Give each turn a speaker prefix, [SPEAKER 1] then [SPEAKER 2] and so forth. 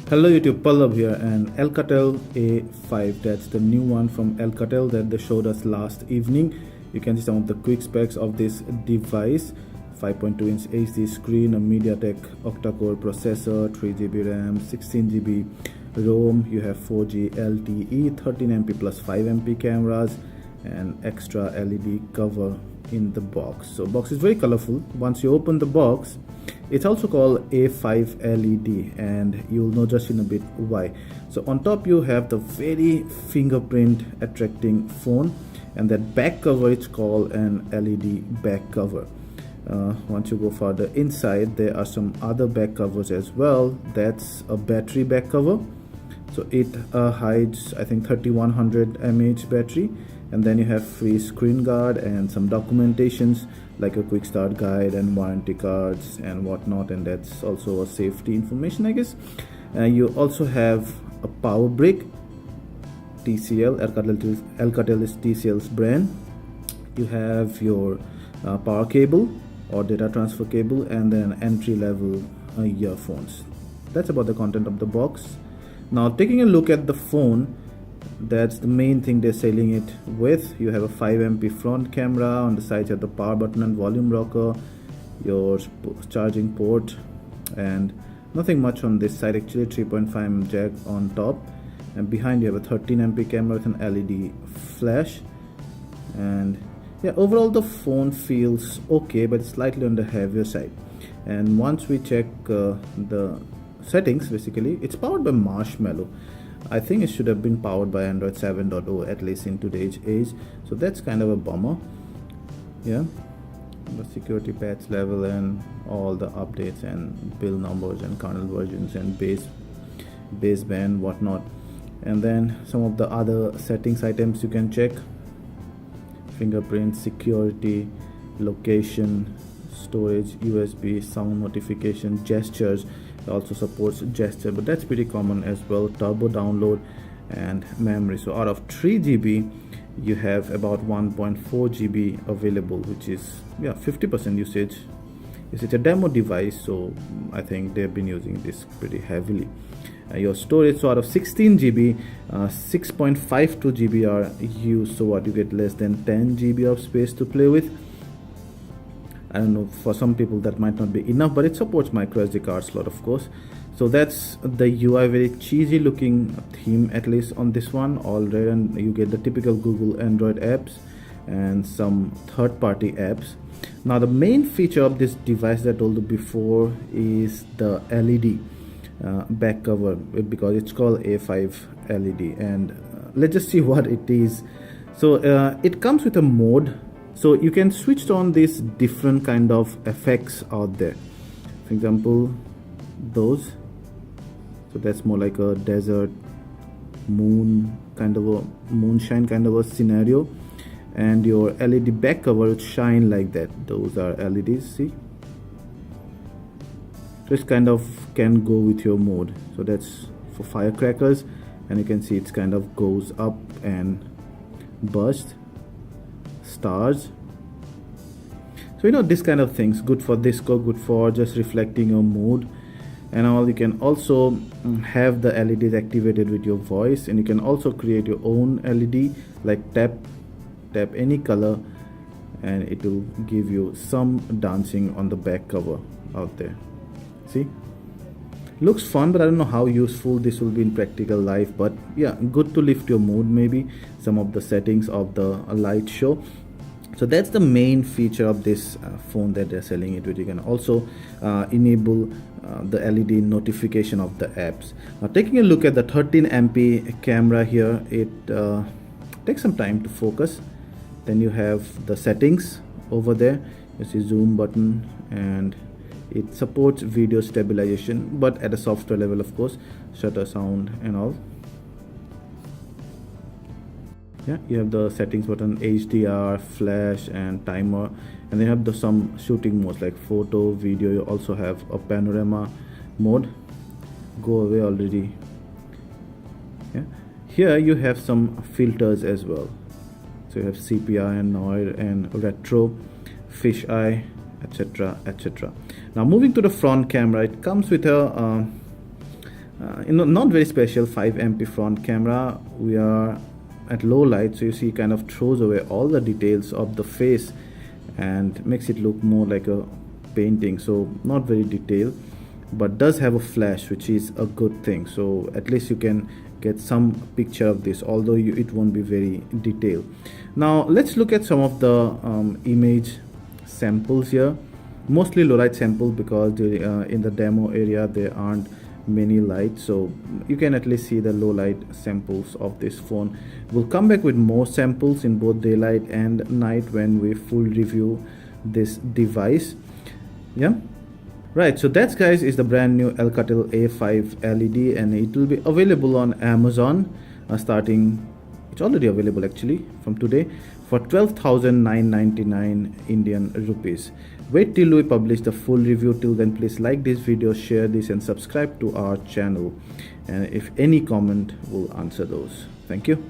[SPEAKER 1] Hello YouTube, Pallav here, and Alcatel A5, that's the new one from Alcatel that they showed us last evening. You can see some of the quick specs of this device. 5.2-inch HD screen, a MediaTek octa-core processor, 3GB RAM, 16GB ROM. You have 4G LTE, 13MP plus 5MP cameras, and extra LED cover in the box. So box is very colorful. Once you open the box, it's also called A5 LED, and you'll know just in a bit why. So on top you have the very fingerprint attracting phone, and that back cover is called an LED back cover. Once you go further inside, there are some other back covers as well. That's a battery back cover, so it hides I think 3100 mAh battery. And then you have free screen guard and some documentations like a quick start guide and warranty cards and whatnot, and that's also a safety information, I guess. You also have a power brick, TCL, Alcatel is TCL's brand. You have your power cable or data transfer cable, and then entry level earphones. That's about the content of the box. Now taking a look at the phone, that's the main thing they're selling it with. You have a 5MP front camera. On the sides you have the power button and volume rocker, your charging port, and nothing much on this side actually. 3.5mm jack on top, and behind you have a 13MP camera with an LED flash. And yeah, overall the phone feels okay, but it's slightly on the heavier side. And once we check the settings, basically it's powered by Marshmallow. I think it should have been powered by Android 7.0 at least in today's age, so that's kind of a bummer. Yeah, the security patch level and all the updates and build numbers and kernel versions and baseband whatnot. And then some of the other settings items you can check: fingerprint, security, location, storage, USB, sound notification, gestures. It also supports gesture, but that's pretty common as well. Turbo download and memory. So out of 3GB you have about 1.4GB available, which is 50% usage. It's a demo device, so I think they've been using this pretty heavily. Your storage, so out of 16GB, 6.52GB are used, so what you get less than 10GB of space to play with. I don't know, for some people that might not be enough, but it supports micro SD card slot, of course. So that's the UI, very cheesy looking theme at least on this one. All red, and you get the typical Google Android apps and some third-party apps. Now the main feature of this device that I told you before is the LED back cover, because it's called A5 LED, and let's just see what it is. So it comes with a mode. So you can switch on these different kind of effects out there. For example, those. So that's more like a desert, moon kind of a moonshine kind of a scenario. And your LED back cover would shine like that. Those are LEDs, see? So it's kind of can go with your mode. So that's for firecrackers, and you can see it's kind of goes up and burst. Stars. So this kind of things, good for disco, good for just reflecting your mood and all. You can also have the LEDs activated with your voice, and you can also create your own LED, like tap any color and it will give you some dancing on the back cover out there. See, looks fun, but I don't know how useful this will be in practical life. But yeah, good to lift your mood, maybe some of the settings of the light show. So that's the main feature of this phone that they're selling it with. You can also enable the LED notification of the apps. Now taking a look at the 13MP camera here, it takes some time to focus. Then you have the settings over there. You see zoom button, and it supports video stabilization, but at a software level, of course, shutter sound and all. Yeah, you have the settings button, HDR, flash, and timer, and then you have some shooting modes like photo, video. You also have a panorama mode. Go away already. Yeah, here you have some filters as well. So you have CPI and noir and retro, fisheye, etc, etc. Now moving to the front camera, it comes with a Not very special 5 MP front camera. We are at low light, so you see kind of throws away all the details of the face and makes it look more like a painting, so not very detailed, but does have a flash, which is a good thing. So at least you can get some picture of this, although it won't be very detailed. Now let's look at some of the image samples here, mostly low light samples, because in the demo area there aren't many lights, so you can at least see the low light samples of this phone. We'll come back with more samples in both daylight and night when we full review this device. Yeah, right, so that, guys, is the brand new Alcatel A5 LED, and it will be available on Amazon starting, it's already available actually from today, for 12,999 Indian rupees. Wait till we publish the full review. Till then, please like this video, share this, and subscribe to our channel, and if any comment, we'll answer those. Thank you.